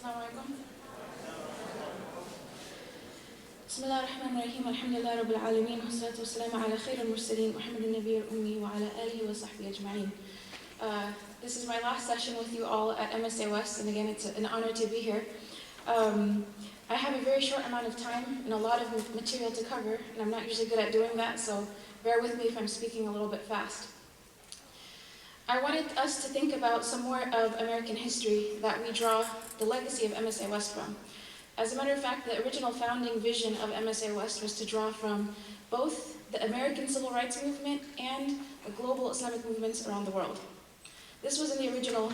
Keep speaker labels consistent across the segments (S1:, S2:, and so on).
S1: Assalamu alaikum. Bismillah ar-Rahman ar-Rahim. Alhamdulillah Rabbil Alameen. Wassalatu wassalamu ala khair al-mursaleen. Muhammad al-Nabi al-Ummi wa ala alihi wa sahbihi ajma'in. This is my last session with you all at MSA West, and again, it's an honor to be here. I have a very short amount of time and a lot of material to cover, and I'm not usually good at doing that, so bear with me if I'm speaking a little bit fast. I wanted us to think about some more of American history that we draw the legacy of MSA West from. As a matter of fact, the original founding vision of MSA West was to draw from both the American Civil Rights Movement and the global Islamic movements around the world. This was in the original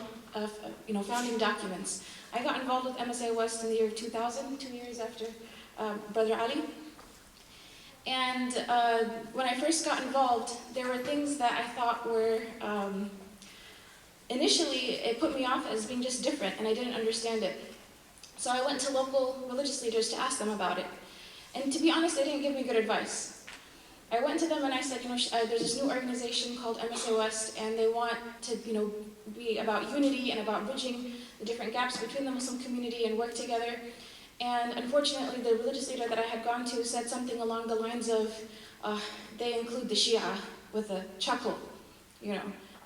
S1: founding documents. I got involved with MSA West in the year 2000, 2 years after Brother Ali. And when I first got involved, there were things that I thought were, initially it put me off as being just different, and I didn't understand it. So I went to local religious leaders to ask them about it. And to be honest, they didn't give me good advice. I went to them and I said, there's this new organization called MSA West, and they want to, be about unity and about bridging the different gaps between the Muslim community and work together. And unfortunately, the religious leader that I had gone to said something along the lines of, they include the Shia with a chuckle,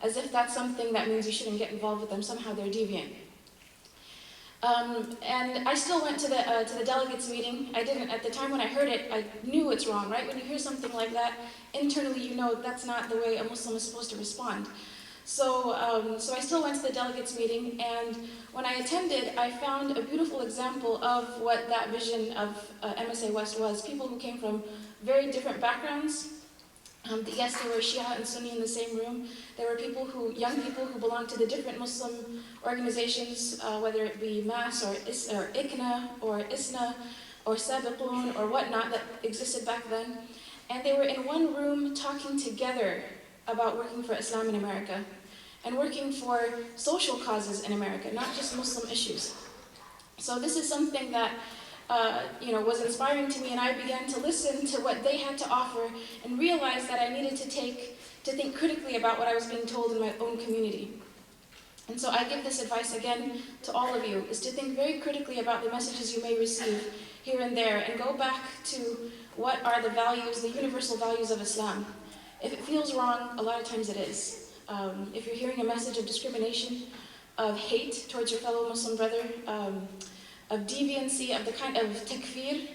S1: as if that's something that means you shouldn't get involved with them. Somehow they're deviant. And I still went to the delegates meeting. I didn't, at the time when I heard it, I knew it's wrong, right? When you hear something like that, internally that's not the way a Muslim is supposed to respond. So I still went to the delegates meeting, and when I attended, I found a beautiful example of what that vision of MSA West was. People who came from very different backgrounds. Yes, there were Shia and Sunni in the same room. There were young people who belonged to the different Muslim organizations, whether it be MAS or ICNA or ISNA or Sabiqun or whatnot that existed back then. And they were in one room talking together about working for Islam in America and working for social causes in America, not just Muslim issues. So this is something that was inspiring to me, and I began to listen to what they had to offer and realized that I needed to think critically about what I was being told in my own community. And so I give this advice again to all of you, is to think very critically about the messages you may receive here and there, and go back to what are the values, the universal values of Islam. If it feels wrong, a lot of times it is. If you're hearing a message of discrimination, of hate towards your fellow Muslim brother, of deviancy, of the kind of takfir,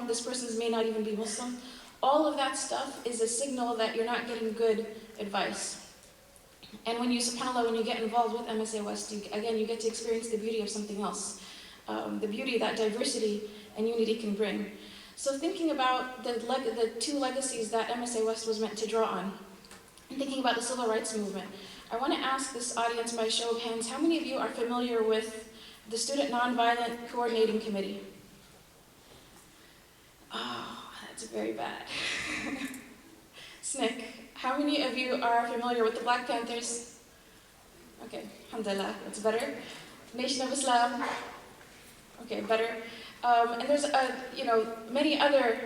S1: this person may not even be Muslim. All of that stuff is a signal that you're not getting good advice. And when you, subhanAllah, when you get involved with MSA West, you get to experience the beauty of something else. The beauty that diversity and unity can bring. So thinking about the two legacies that MSA West was meant to draw on, and thinking about the Civil Rights Movement, I want to ask this audience by show of hands, how many of you are familiar with the Student Nonviolent Coordinating Committee? Oh, that's very bad. SNCC, how many of you are familiar with the Black Panthers? Okay, alhamdulillah, that's better. Nation of Islam? Okay, better. And there's many other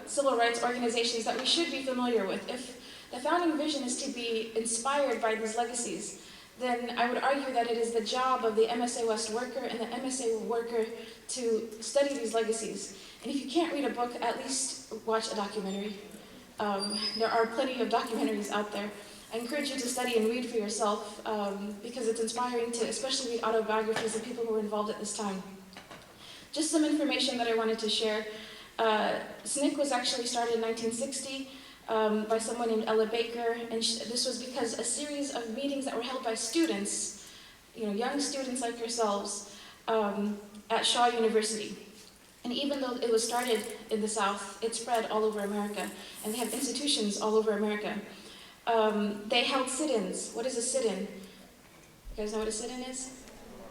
S1: civil rights organizations that we should be familiar with. If the founding vision is to be inspired by these legacies, then I would argue that it is the job of the MSA West worker and the MSA worker to study these legacies. And if you can't read a book, at least watch a documentary. There are plenty of documentaries out there. I encourage you to study and read for yourself because it's inspiring to especially read autobiographies of people who were involved at this time. Just some information that I wanted to share. SNCC was actually started in 1960. By someone named Ella Baker, and this was because a series of meetings that were held by students, young students like yourselves, at Shaw University. And even though it was started in the South, it spread all over America, and they have institutions all over America. They held sit-ins. What is a sit-in? You guys know what a sit-in is?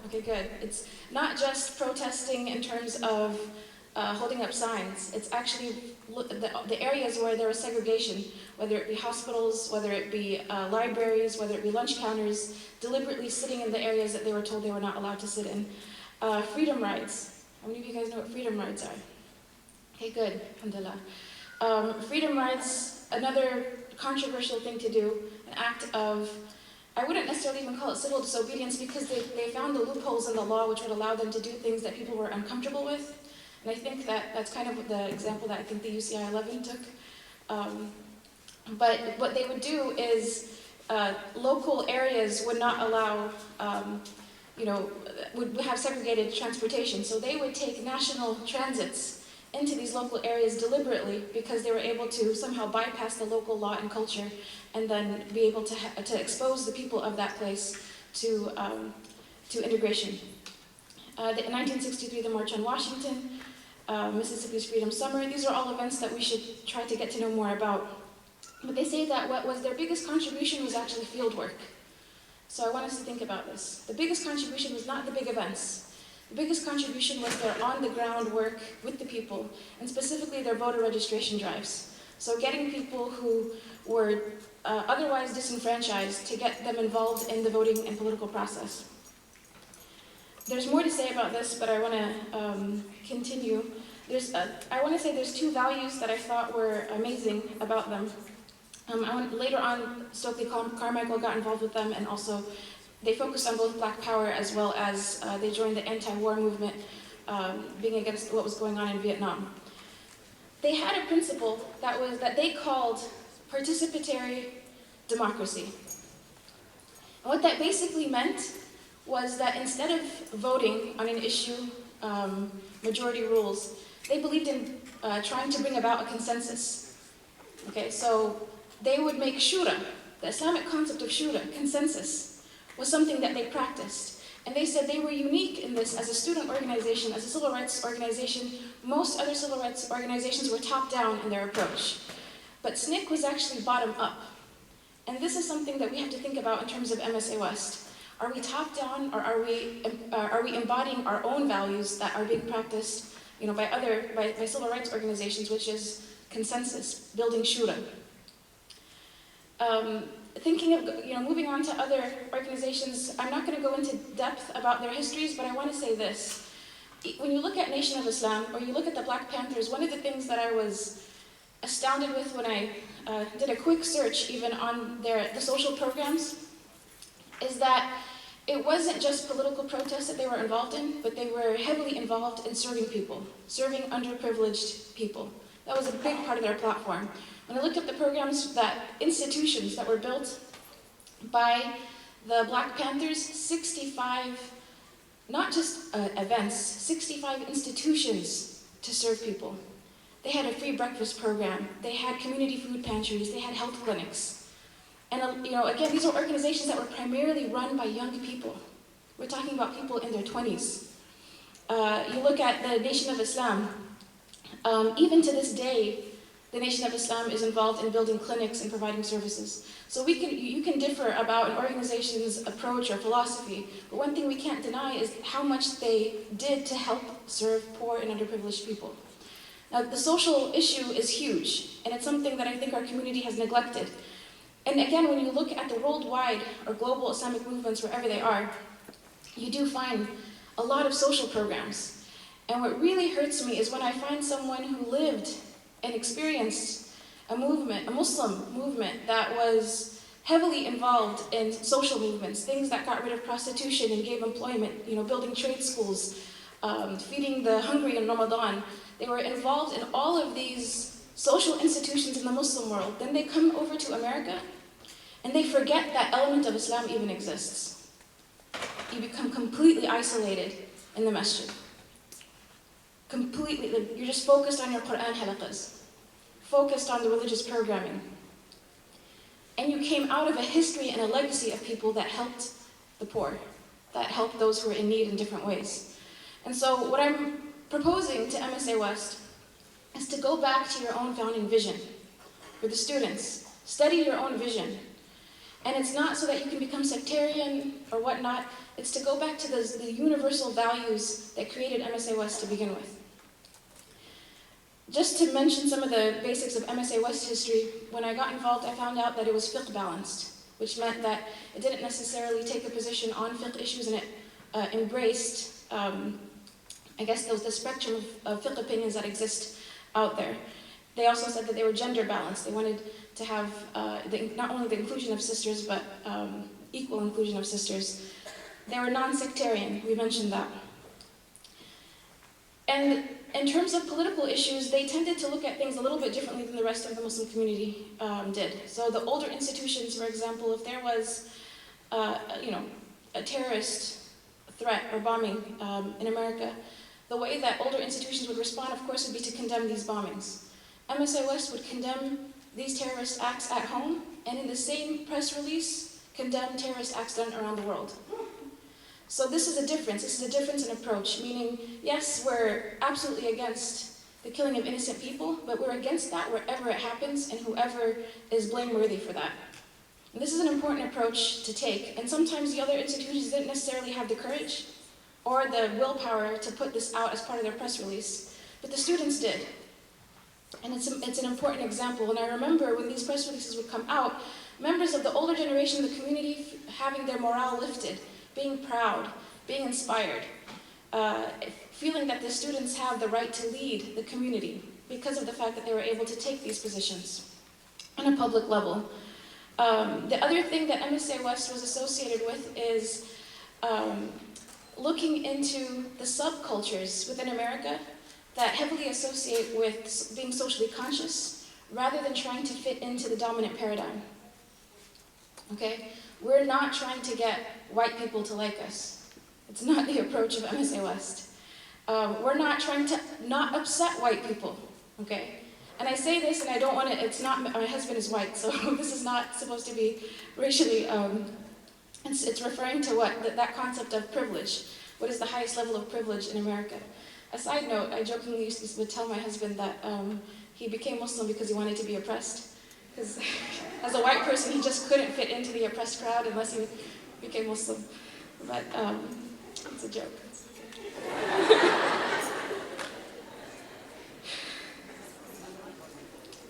S1: Okay, good. It's not just protesting in terms of holding up signs. It's actually the areas where there was segregation, whether it be hospitals, whether it be libraries, whether it be lunch counters, deliberately sitting in the areas that they were told they were not allowed to sit in. Freedom rides. How many of you guys know what freedom rides are? Okay, good. Alhamdulillah. Freedom rides, another controversial thing to do, an act of I wouldn't necessarily even call it civil disobedience because they found the loopholes in the law which would allow them to do things that people were uncomfortable with. And I think that's kind of the example that I think the UCI 11 took. But what they would do is local areas would not allow, would have segregated transportation. So they would take national transits into these local areas deliberately because they were able to somehow bypass the local law and culture and then be able to expose the people of that place to integration. In 1963, the March on Washington, Mississippi's Freedom Summer, these are all events that we should try to get to know more about. But they say that what was their biggest contribution was actually field work. So I want us to think about this. The biggest contribution was not the big events. The biggest contribution was their on-the-ground work with the people, and specifically their voter registration drives. So getting people who were otherwise disenfranchised to get them involved in the voting and political process. There's more to say about this, but I want to continue. I want to say there's two values that I thought were amazing about them. Later on, Stokely Carmichael got involved with them, and also they focused on both Black Power as well as they joined the anti-war movement, being against what was going on in Vietnam. They had a principle that they called participatory democracy. And what that basically meant was that instead of voting on an issue, majority rules, they believed in trying to bring about a consensus. Okay, so they would make shura, the Islamic concept of shura, consensus, was something that they practiced. And they said they were unique in this as a student organization, as a civil rights organization. Most other civil rights organizations were top-down in their approach. But SNCC was actually bottom-up. And this is something that we have to think about in terms of MSA West. Are we top-down, or are we embodying our own values that are being practiced, by civil rights organizations, which is consensus, building shura? Thinking of, moving on to other organizations, I'm not going to go into depth about their histories, but I want to say this. When you look at Nation of Islam, or you look at the Black Panthers, one of the things that I was astounded with when I did a quick search even on the social programs is that it wasn't just political protests that they were involved in, but they were heavily involved in serving people, serving underprivileged people. That was a big part of their platform. When I looked up the programs institutions that were built by the Black Panthers, 65, not just events, 65 institutions to serve people. They had a free breakfast program, they had community food pantries, they had health clinics. And again, these are organizations that were primarily run by young people. We're talking about people in their 20s. You look at the Nation of Islam, even to this day, the Nation of Islam is involved in building clinics and providing services. So you can differ about an organization's approach or philosophy, but one thing we can't deny is how much they did to help serve poor and underprivileged people. Now, the social issue is huge, and it's something that I think our community has neglected. And again, when you look at the worldwide or global Islamic movements, wherever they are, you do find a lot of social programs. And what really hurts me is when I find someone who lived and experienced a movement, a Muslim movement that was heavily involved in social movements, things that got rid of prostitution and gave employment, building trade schools, feeding the hungry in Ramadan. They were involved in all of these social institutions in the Muslim world. Then they come over to America and they forget that element of Islam even exists. You become completely isolated in the masjid. Completely, you're just focused on your Quran halaqas, focused on the religious programming. And you came out of a history and a legacy of people that helped the poor, that helped those who were in need in different ways. And so what I'm proposing to MSA West is to go back to your own founding vision. For the students, study your own vision. And it's not so that you can become sectarian or whatnot, it's to go back to the universal values that created MSA West to begin with. Just to mention some of the basics of MSA West history, when I got involved, I found out that it was fiqh balanced, which meant that it didn't necessarily take a position on fiqh issues, and it embraced, I guess, the spectrum of fiqh opinions that exist out there. They also said that they were gender balanced. They wanted to have not only the inclusion of sisters, but equal inclusion of sisters. They were non-sectarian, we mentioned that. And in terms of political issues, they tended to look at things a little bit differently than the rest of the Muslim community did. So the older institutions, for example, if there was a terrorist threat or bombing in America, the way that older institutions would respond, of course, would be to condemn these bombings. MSI West would condemn these terrorist acts at home, and in the same press release, condemn terrorist acts done around the world. So this is a difference. This is a difference in approach, meaning, yes, we're absolutely against the killing of innocent people, but we're against that wherever it happens and whoever is blameworthy for that. And this is an important approach to take, and sometimes the other institutions didn't necessarily have the courage or the willpower to put this out as part of their press release, but the students did. And it's an important example. And I remember when these press releases would come out, members of the older generation of the community having their morale lifted, being proud, being inspired, feeling that the students have the right to lead the community because of the fact that they were able to take these positions on a public level. The other thing that MSA West was associated with is looking into the subcultures within America that heavily associate with being socially conscious rather than trying to fit into the dominant paradigm. Okay? We're not trying to get white people to like us. It's not the approach of MSA West. We're not trying to not upset white people, okay? And I say this, and I don't want to, it's not, my husband is white, so this is not supposed to be racially, it's referring to what? That concept of privilege. What is the highest level of privilege in America? A side note, I jokingly would tell my husband that he became Muslim because he wanted to be oppressed. Because as a white person, he just couldn't fit into the oppressed crowd unless he became Muslim. But it's a joke.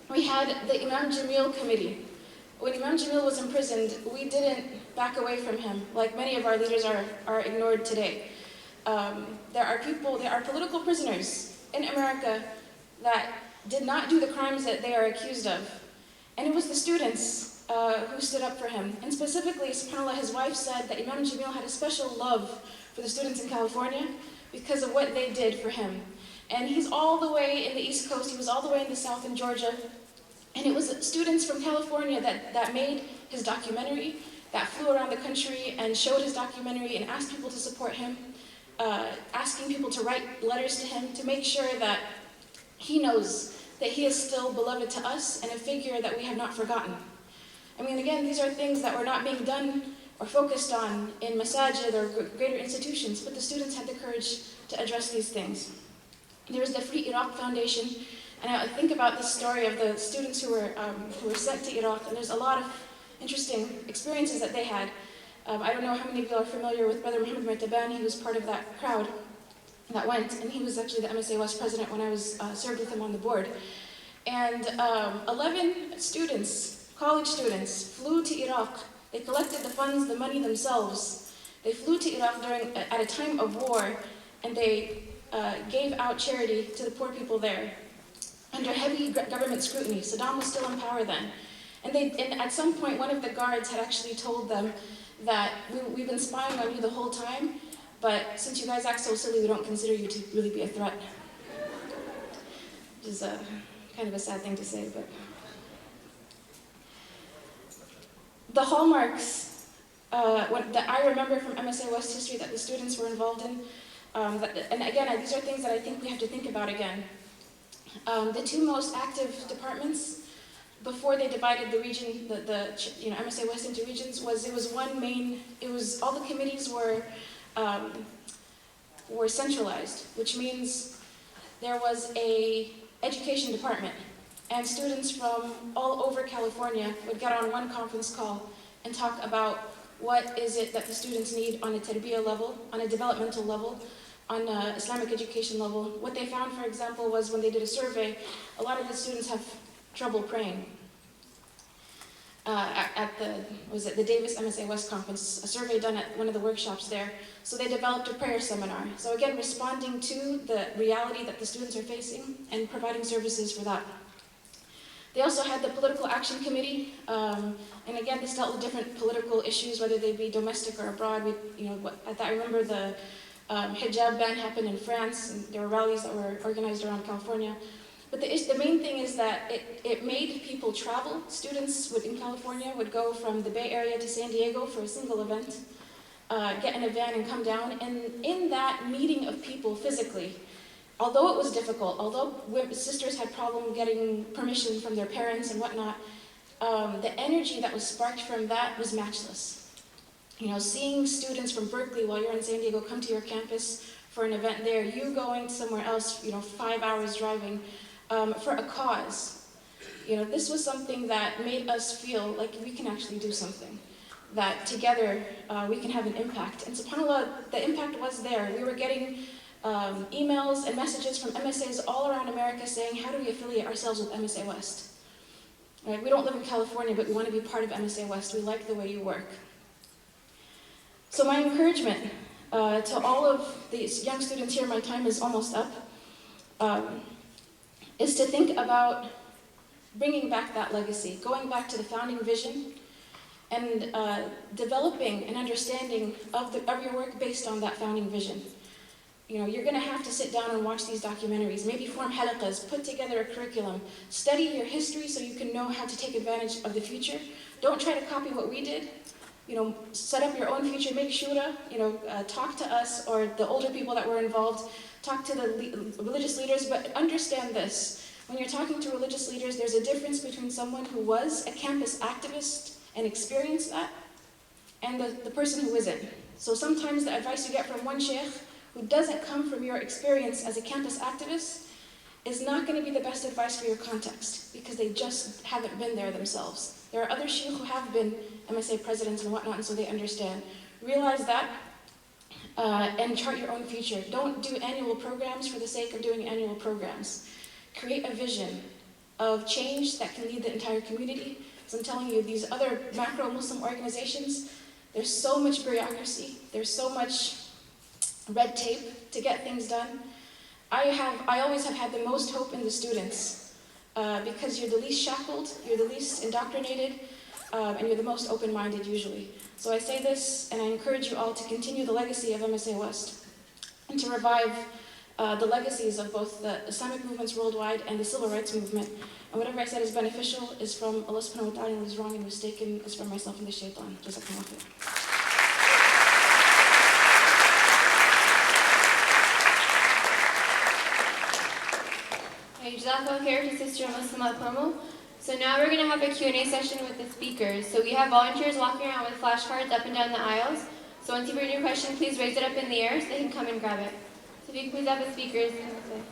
S1: We had the Imam Jamil committee. When Imam Jamil was imprisoned, we didn't back away from him, like many of our leaders are ignored today. There are political prisoners in America that did not do the crimes that they are accused of. And it was the students who stood up for him. And specifically, subhanAllah, his wife said that Imam Jamil had a special love for the students in California because of what they did for him. And he's all the way in the East Coast, he was all the way in the South in Georgia. And it was students from California that made his documentary, that flew around the country and showed his documentary and asked people to support him, asking people to write letters to him to make sure that he knows that he is still beloved to us and a figure that we have not forgotten. I mean, again, these are things that were not being done or focused on in masajid or greater institutions, but the students had the courage to address these things. There was the Free Iraq Foundation, and I think about the story of the students who were sent to Iraq, and there's a lot of interesting experiences that they had. I don't know how many of you are familiar with Brother Muhammad Martaban. He was part of that crowd that went, and he was actually the MSA West president when I was served with him on the board. And 11 students, college students, flew to Iraq. They collected the funds, the money themselves. They flew to Iraq at a time of war, and they gave out charity to the poor people there under heavy government scrutiny. Saddam was still in power then. And at some point, one of the guards had actually told them that we've been spying on you the whole time, but since you guys act so silly, we don't consider you to really be a threat. Which is kind of a sad thing to say, but. The hallmarks that I remember from MSA West history that the students were involved in, and again, these are things that I think we have to think about again. The two most active departments before they divided the region, MSA West into regions, it was all the committees were centralized, which means there was a education department, and students from all over California would get on one conference call and talk about what is it that the students need on a tarbiyah level, on a developmental level, on an Islamic education level. What they found, for example, was when they did a survey, a lot of the students have trouble praying. At the Davis MSA West conference, a survey done at one of the workshops there. So they developed a prayer seminar. So again, responding to the reality that the students are facing and providing services for that. They also had the Political Action Committee, and again, this dealt with different political issues, whether they be domestic or abroad. I remember the hijab ban happened in France, and there were rallies that were organized around California. But the main thing is that it made people travel. Students in California would go from the Bay Area to San Diego for a single event, get in a van and come down. And in that meeting of people physically, although it was difficult, although sisters had problem getting permission from their parents and whatnot, the energy that was sparked from that was matchless. Seeing students from Berkeley while you're in San Diego come to your campus for an event there, you going somewhere else, 5 hours driving, for a cause. This was something that made us feel like we can actually do something, that together we can have an impact. And subhanAllah, the impact was there. We were getting emails and messages from MSAs all around America saying, how do we affiliate ourselves with MSA West? Right? We don't live in California, but we want to be part of MSA West. We like the way you work. So my encouragement to all of these young students here, my time is almost up, is to think about bringing back that legacy, going back to the founding vision, and developing an understanding of your work based on that founding vision. You're going to have to sit down and watch these documentaries, maybe form halaqas, put together a curriculum, study your history so you can know how to take advantage of the future. Don't try to copy what we did. Set up your own future, make shura, talk to us or the older people that were involved, talk to the religious leaders, but understand this. When you're talking to religious leaders, there's a difference between someone who was a campus activist and experienced that, and the person who isn't. So sometimes the advice you get from one sheikh who doesn't come from your experience as a campus activist is not going to be the best advice for your context, because they just haven't been there themselves. There are other sheikh who have been MSA presidents and whatnot, and so they understand. Realize that and chart your own future. Don't do annual programs for the sake of doing annual programs. Create a vision of change that can lead the entire community. So I'm telling you, these other macro-Muslim organizations, there's so much bureaucracy, there's so much red tape to get things done. I always have had the most hope in the students because you're the least shackled, you're the least indoctrinated, and you're the most open-minded usually. So I say this, and I encourage you all to continue the legacy of MSA West and to revive the legacies of both the Islamic movements worldwide and the civil rights movement. And whatever I said is beneficial is from Allah subhanahu wa ta'ala, and what is wrong and mistaken is from myself and the shaitan. Jazakumullah khair.
S2: Jazakallah khair to Sister Muslema Purmul. So now we're going to have a Q&A session with the speakers. So we have volunteers walking around with flashcards up and down the aisles. So once you've heard your question, please raise it up in the air so they can come and grab it. So if you can please have the speakers come this way.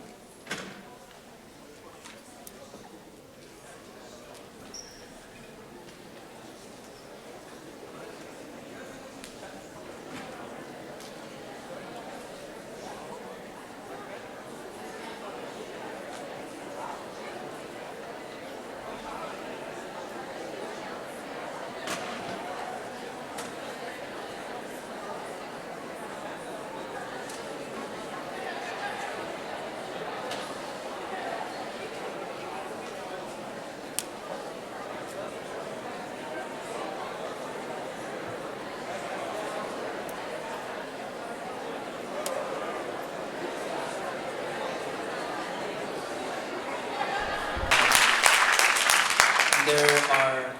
S3: There are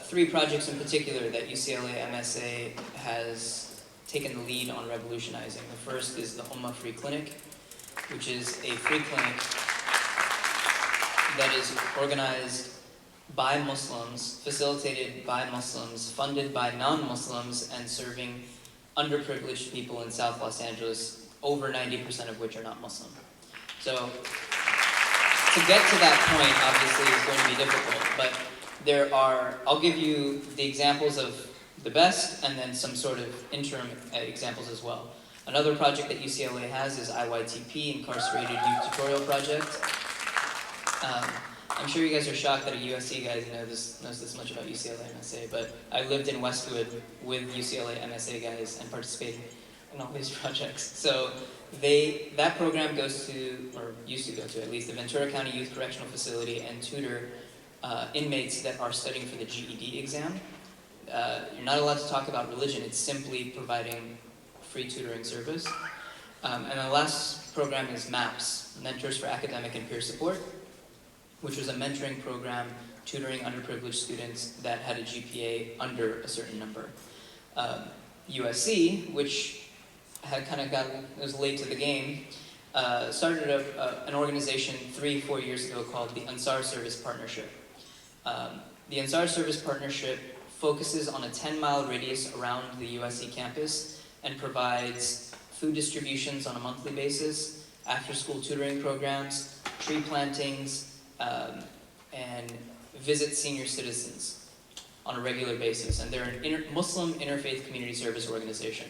S3: three projects in particular that UCLA MSA has taken the lead on revolutionizing. The first is the Ummah Free Clinic, which is a free clinic that is organized by Muslims, facilitated by Muslims, funded by non-Muslims, and serving underprivileged people in South Los Angeles, over 90% of which are not Muslim. So to get to that point, obviously, is going to be difficult, but I'll give you the examples of the best and then some sort of interim examples as well. Another project that UCLA has is IYTP, Incarcerated Youth Tutorial Project. I'm sure you guys are shocked that a USC guy knows this much about UCLA MSA, but I lived in Westwood with UCLA MSA guys and participated in all these projects. So that program goes to, or used to go to at least, the Ventura County Youth Correctional Facility and tutor inmates that are studying for the GED exam. You're not allowed to talk about religion. It's simply providing free tutoring service. And the last program is MAPS, Mentors for Academic and Peer Support, which was a mentoring program tutoring underprivileged students that had a GPA under a certain number. USC, which had was late to the game, started an organization 3-4 years ago called the Ansar Service Partnership. The Ansar Service Partnership focuses on a 10-mile radius around the USC campus and provides food distributions on a monthly basis, after-school tutoring programs, tree plantings, and visit senior citizens on a regular basis. And they're an Muslim interfaith community service organization.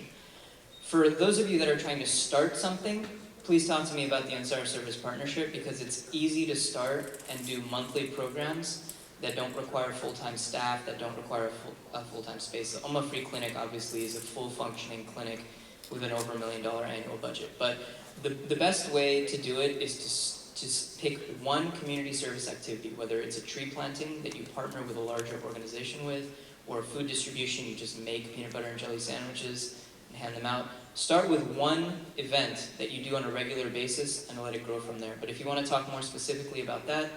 S3: For those of you that are trying to start something, please talk to me about the Ansar Service Partnership, because it's easy to start and do monthly programs that don't require full-time staff, that don't require a full-time space. The Ummah Free Clinic obviously is a full functioning clinic with an over $1 million annual budget. But the best way to do it is to just pick one community service activity, whether it's a tree planting that you partner with a larger organization with, or food distribution, you just make peanut butter and jelly sandwiches and hand them out. Start with one event that you do on a regular basis and let it grow from there. But if you want to talk more specifically about that,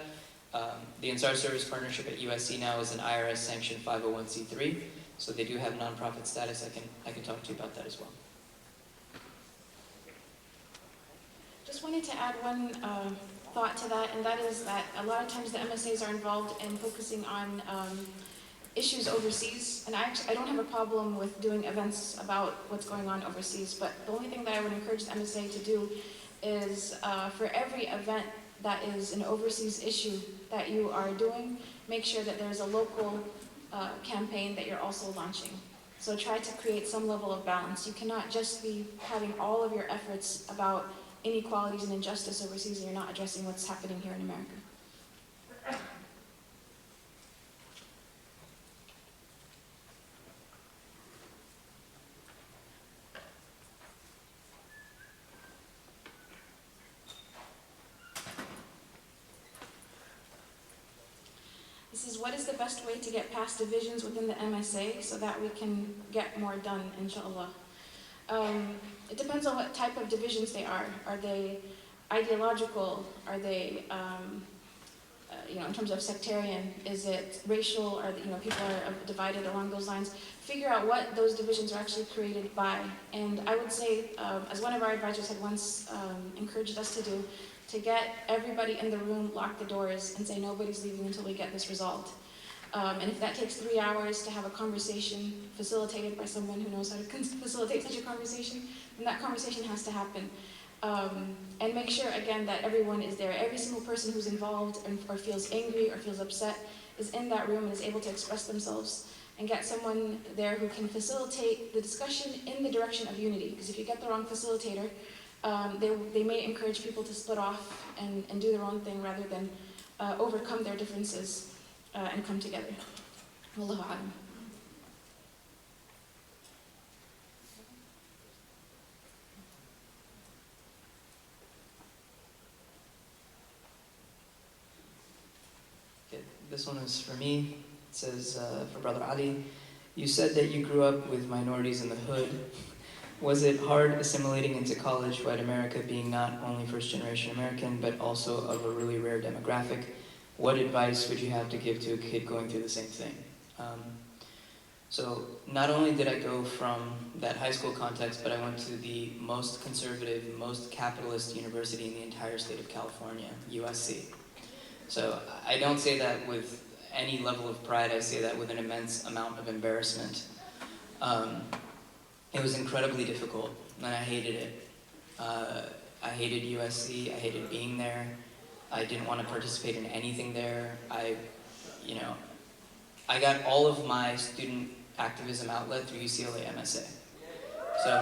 S3: the Ansar Service Partnership at USC now is an IRS-sanctioned 501c3, so they do have nonprofit status. I can talk to you about that as well.
S1: Just wanted to add one thought to that, and that is that a lot of times the MSAs are involved in focusing on issues overseas, and I don't have a problem with doing events about what's going on overseas, but the only thing that I would encourage the MSA to do is for every event that is an overseas issue that you are doing, make sure that there's a local campaign that you're also launching. So try to create some level of balance. You cannot just be having all of your efforts about inequalities and injustice overseas and you're not addressing what's happening here in America. This is what is the best way to get past divisions within the MSA so that we can get more done, inshallah. It depends on what type of divisions they are. Are they ideological? Are they, in terms of sectarian? Is it racial? Are they, people are divided along those lines? Figure out what those divisions are actually created by. And I would say, as one of our advisors had once encouraged us to do, to get everybody in the room, lock the doors, and say nobody's leaving until we get this resolved. And if that takes 3 hours to have a conversation facilitated by someone who knows how to facilitate such a conversation, then that conversation has to happen. And make sure, again, that everyone is there. Every single person who's involved or feels angry or feels upset is in that room and is able to express themselves. And get someone there who can facilitate the discussion in the direction of unity. Because if you get the wrong facilitator, they may encourage people to split off and do their own thing rather than overcome their differences and come together. Wallahu a'lam.
S3: Okay, this one is for me. It says, for Brother Ali, you said that you grew up with minorities in the hood. Was it hard assimilating into college, white America being not only first-generation American, but also of a really rare demographic? What advice would you have to give to a kid going through the same thing? So not only did I go from that high school context, but I went to the most conservative, most capitalist university in the entire state of California, USC. So I don't say that with any level of pride, I say that with an immense amount of embarrassment. It was incredibly difficult, and I hated it. I hated USC, I hated being there. I didn't want to participate in anything there. I got all of my student activism outlet through UCLA MSA. So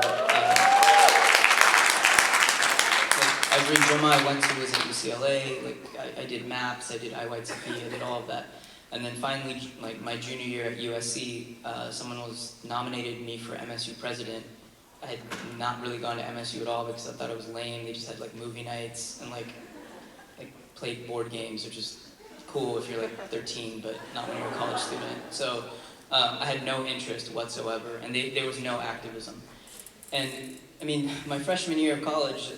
S3: every Jummah I went to was at UCLA. I did MAPS, I did IYTP, I did all of that. And then finally, my junior year at USC, someone nominated me for MSU president. I had not really gone to MSU at all because I thought it was lame. They just had movie nights and played board games, which is cool if you're like 13, but not when you're a college student. So I had no interest whatsoever, and there was no activism. And I mean, my freshman year of college,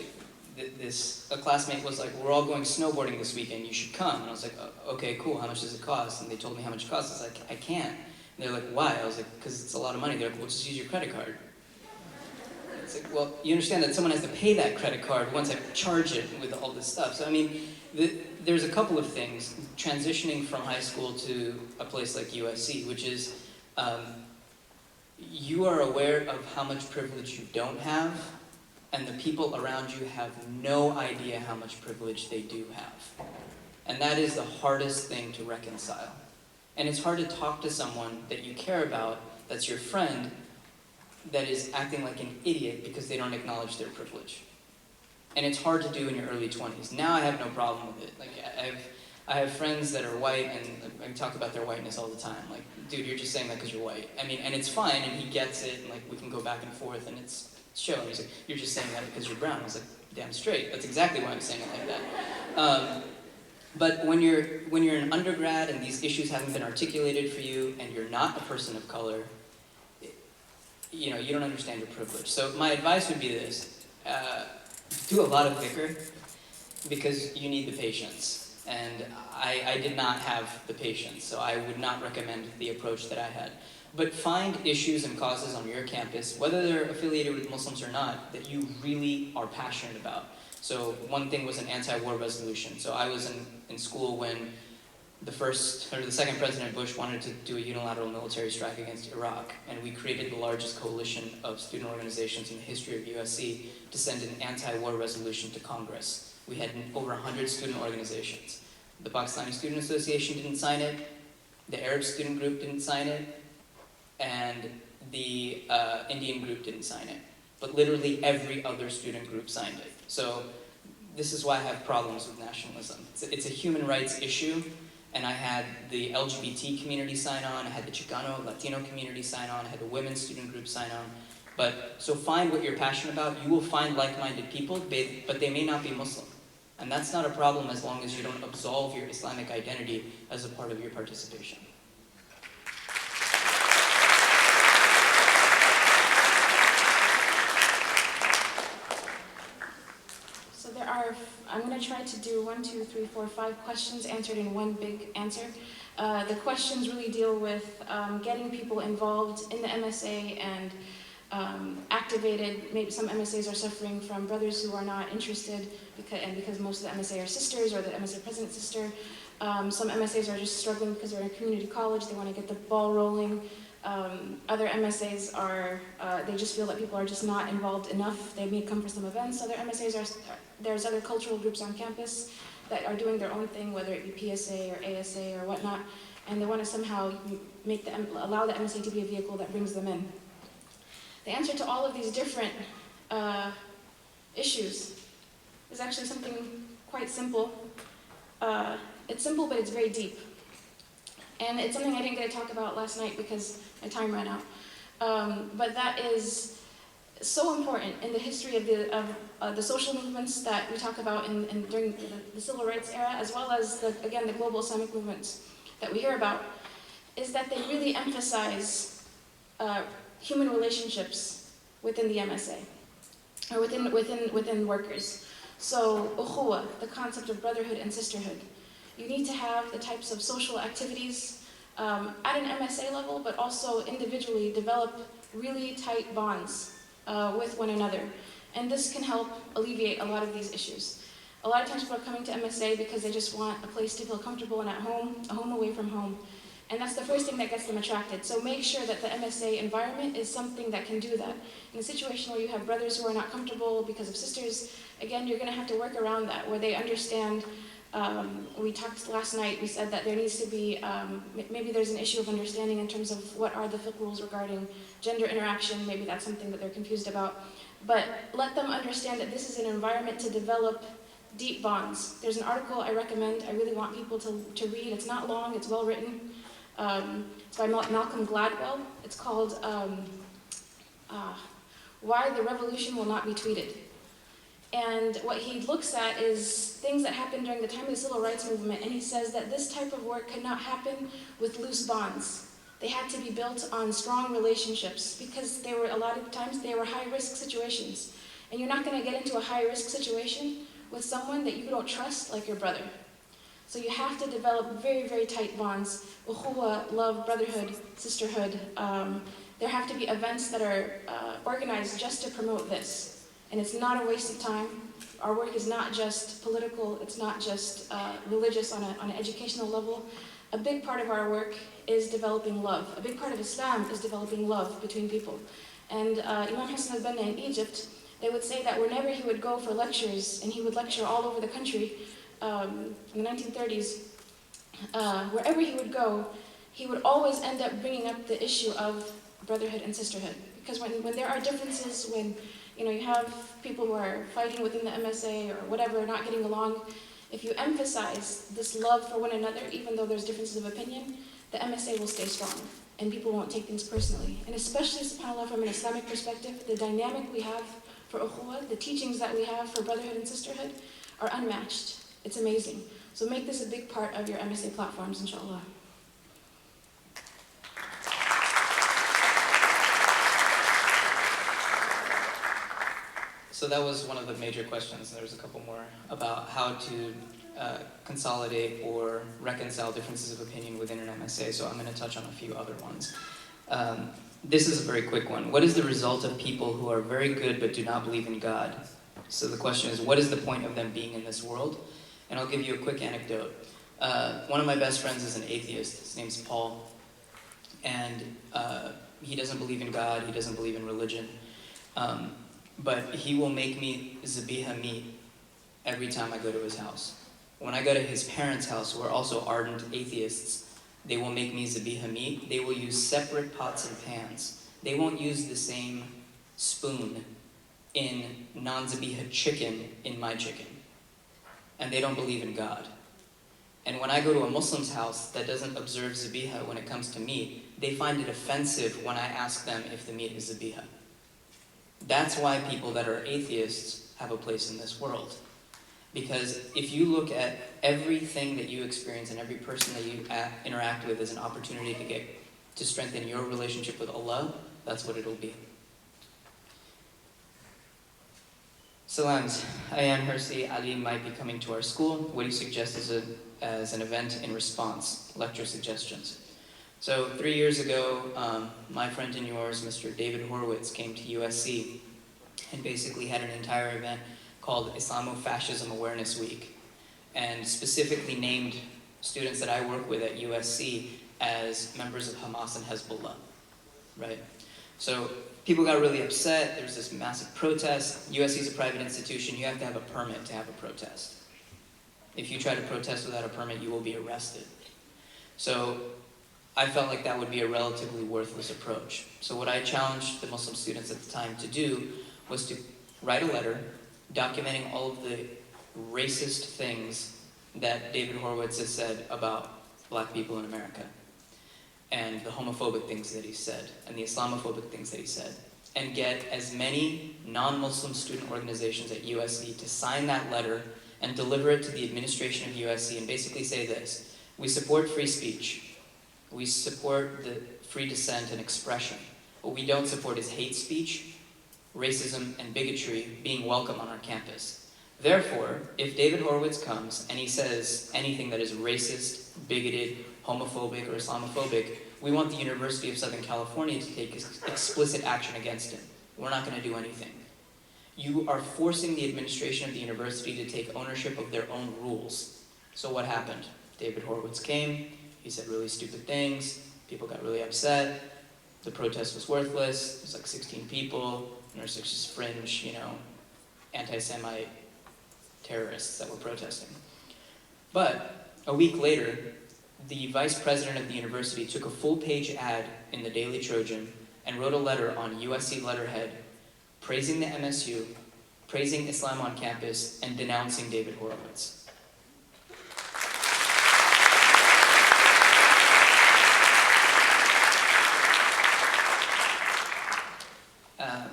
S3: a classmate was like, we're all going snowboarding this weekend, you should come. And I was like, okay, cool, how much does it cost? And they told me how much it costs. I was like, I can't. And they're like, why? I was like, because it's a lot of money. They're like, well, just use your credit card. It's like, well, you understand that someone has to pay that credit card once I charge it with all this stuff. So I mean, there's a couple of things transitioning from high school to a place like USC, which is you are aware of how much privilege you don't have, and the people around you have no idea how much privilege they do have. And that is the hardest thing to reconcile. And it's hard to talk to someone that you care about, that's your friend, that is acting like an idiot because they don't acknowledge their privilege. And it's hard to do in your early 20s. Now I have no problem with it. Like I have friends that are white, and I talk about their whiteness all the time. Like, dude, you're just saying that because you're white. I mean, and it's fine, and he gets it, and like we can go back and forth, and it's showing. He's like, you're just saying that because you're brown. I was like, damn straight. That's exactly why I'm saying it like that. But when you're an undergrad and these issues haven't been articulated for you, and you're not a person of color, you don't understand your privilege. So my advice would be this: do a lot of vicar, because you need the patience. And I did not have the patience, so I would not recommend the approach that I had. But find issues and causes on your campus, whether they're affiliated with Muslims or not, that you really are passionate about. So one thing was an anti-war resolution. So I was in school when the second President Bush wanted to do a unilateral military strike against Iraq, and we created the largest coalition of student organizations in the history of USC to send an anti-war resolution to Congress. We had over 100 student organizations. The Pakistani Student Association didn't sign it, the Arab Student Group didn't sign it, and the Indian group didn't sign it. But literally every other student group signed it. So this is why I have problems with nationalism. It's a human rights issue, and I had the LGBT community sign on, I had the Chicano, Latino community sign on, I had the women's student group sign on. So find what you're passionate about. You will find like-minded people, but they may not be Muslim. And that's not a problem as long as you don't absolve your Islamic identity as a part of your participation.
S1: So I'm going to try to do 1, 2, 3, 4, 5 questions answered in one big answer. The questions really deal with getting people involved in the MSA and activated. Maybe some MSAs are suffering from brothers who are not interested because most of the MSA are sisters, or the MSA president's sister. Some MSAs are just struggling because they're in a community college, they want to get the ball rolling. Other MSAs they just feel that people are just not involved enough. They may come for some events. Other MSAs there's other cultural groups on campus that are doing their own thing, whether it be PSA or ASA or whatnot, and they want to somehow allow the MSA to be a vehicle that brings them in. The answer to all of these different issues is actually something quite simple. It's simple, but it's very deep. And it's something I didn't get to talk about last night because my time ran out. But that is so important in the history of the social movements that we talk about during the civil rights era, as well as, the global Islamic movements that we hear about, is that they really emphasize human relationships within the MSA, or within workers. So, ukhuwa, the concept of brotherhood and sisterhood. You need to have the types of social activities at an MSA level, but also individually develop really tight bonds with one another. And this can help alleviate a lot of these issues. A lot of times people are coming to MSA because they just want a place to feel comfortable and at home, a home away from home. And that's the first thing that gets them attracted. So make sure that the MSA environment is something that can do that. In a situation where you have brothers who are not comfortable because of sisters, again, you're going to have to work around that, where they understand. We talked last night, we said that there needs to be, maybe there's an issue of understanding in terms of what are the fiqh rules regarding gender interaction. Maybe that's something that they're confused about. But let them understand that this is an environment to develop deep bonds. There's an article I recommend, I really want people to read. It's not long, it's well written. It's by Malcolm Gladwell. It's called Why the Revolution Will Not Be Tweeted. And what he looks at is things that happened during the time of the civil rights movement, and he says that this type of work could not happen with loose bonds. They had to be built on strong relationships because they were, a lot of times, they were high-risk situations. And you're not going to get into a high-risk situation with someone that you don't trust, like your brother. So you have to develop very, very tight bonds, ukhuwa, love, brotherhood, sisterhood. There have to be events that are organized just to promote this. And it's not a waste of time. Our work is not just political, it's not just religious on an educational level. A big part of our work is developing love. A big part of Islam is developing love between people. And Imam Hassan al-Banna in Egypt, they would say that whenever he would go for lectures, and he would lecture all over the country in the 1930s, wherever he would go, he would always end up bringing up the issue of brotherhood and sisterhood. Because when there are differences, when you have people who are fighting within the MSA or whatever, not getting along, if you emphasize this love for one another, even though there's differences of opinion, the MSA will stay strong and people won't take things personally. And especially, subhanAllah, from an Islamic perspective, the dynamic we have for ukhuwah, the teachings that we have for brotherhood and sisterhood are unmatched. It's amazing. So make this a big part of your MSA platforms, inshallah.
S3: So that was one of the major questions. There was a couple more about how to consolidate or reconcile differences of opinion within an MSA. So I'm going to touch on a few other ones. This is a very quick one. What is the result of people who are very good but do not believe in God? So the question is, what is the point of them being in this world? And I'll give you a quick anecdote. One of my best friends is an atheist. His name's Paul. And he doesn't believe in God. He doesn't believe in religion. But he will make me zabiha meat every time I go to his house. When I go to his parents' house, who are also ardent atheists, they will make me zabiha meat. They will use separate pots and pans. They won't use the same spoon in non-zabiha chicken in my chicken. And they don't believe in God. And when I go to a Muslim's house that doesn't observe zabiha when it comes to meat, they find it offensive when I ask them if the meat is zabiha. That's why people that are atheists have a place in this world. Because if you look at everything that you experience and every person that you interact with as an opportunity to strengthen your relationship with Allah, that's what it'll be. Salams, Ayan Hersi Ali might be coming to our school. What do you suggest as an event in response? Lecture suggestions. So 3 years ago, my friend and yours, Mr. David Horowitz, came to USC and basically had an entire event called Islamofascism Awareness Week, and specifically named students that I work with at USC as members of Hamas and Hezbollah, right? So people got really upset. There was this massive protest. USC is a private institution. You have to have a permit to have a protest. If you try to protest without a permit, you will be arrested. So I felt like that would be a relatively worthless approach. So what I challenged the Muslim students at the time to do was to write a letter documenting all of the racist things that David Horowitz has said about black people in America, and the homophobic things that he said, and the Islamophobic things that he said, and get as many non-Muslim student organizations at USC to sign that letter and deliver it to the administration of USC and basically say this: we support free speech. We support the free dissent and expression. What we don't support is hate speech, racism, and bigotry being welcome on our campus. Therefore, if David Horowitz comes and he says anything that is racist, bigoted, homophobic, or Islamophobic, we want the University of Southern California to take explicit action against him. We're not going to do anything. You are forcing the administration of the university to take ownership of their own rules. So what happened? David Horowitz came. He said really stupid things. People got really upset. The protest was worthless. There's like 16 people. And there's just fringe, anti-Semite terrorists that were protesting. But a week later, the vice president of the university took a full-page ad in the Daily Trojan and wrote a letter on USC letterhead praising the MSU, praising Islam on campus, and denouncing David Horowitz.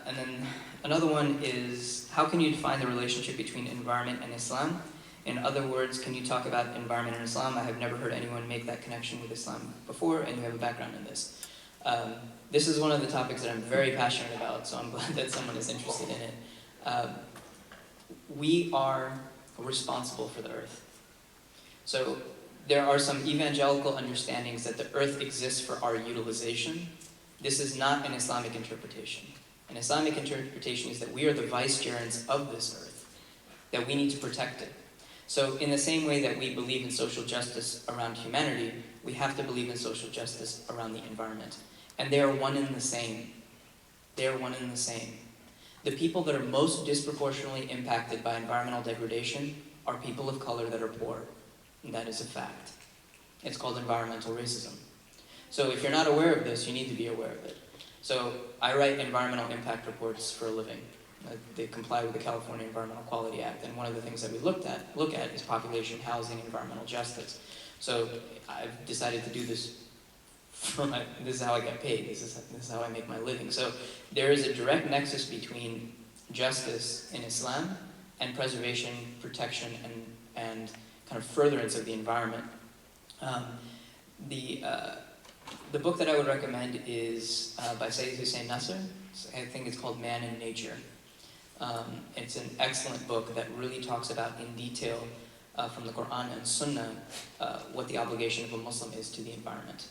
S3: And then another one is how can you define the relationship between environment and Islam? In other words, can you talk about environment and Islam? I have never heard anyone make that connection with Islam before, and you have a background in this. This is one of the topics that I'm very passionate about, so I'm glad that someone is interested in it. We are responsible for the earth. So there are some evangelical understandings that the earth exists for our utilization. This is not an Islamic interpretation. An Islamic interpretation is that we are the vicegerents of this earth, that we need to protect it. So in the same way that we believe in social justice around humanity, we have to believe in social justice around the environment. And they are one and the same. They are one and the same. The people that are most disproportionately impacted by environmental degradation are people of color that are poor. And that is a fact. It's called environmental racism. So if you're not aware of this, you need to be aware of it. So I write environmental impact reports for a living. They comply with the California Environmental Quality Act, and one of the things that we look at is population, housing, environmental justice. So I've decided to do this this is how I get paid, this is how I make my living. So there is a direct nexus between justice in Islam and preservation, protection, and kind of furtherance of the environment. The book that I would recommend is by Sayyid Hussein Nasr. I think it's called Man and Nature. It's an excellent book that really talks about in detail from the Quran and Sunnah what the obligation of a Muslim is to the environment.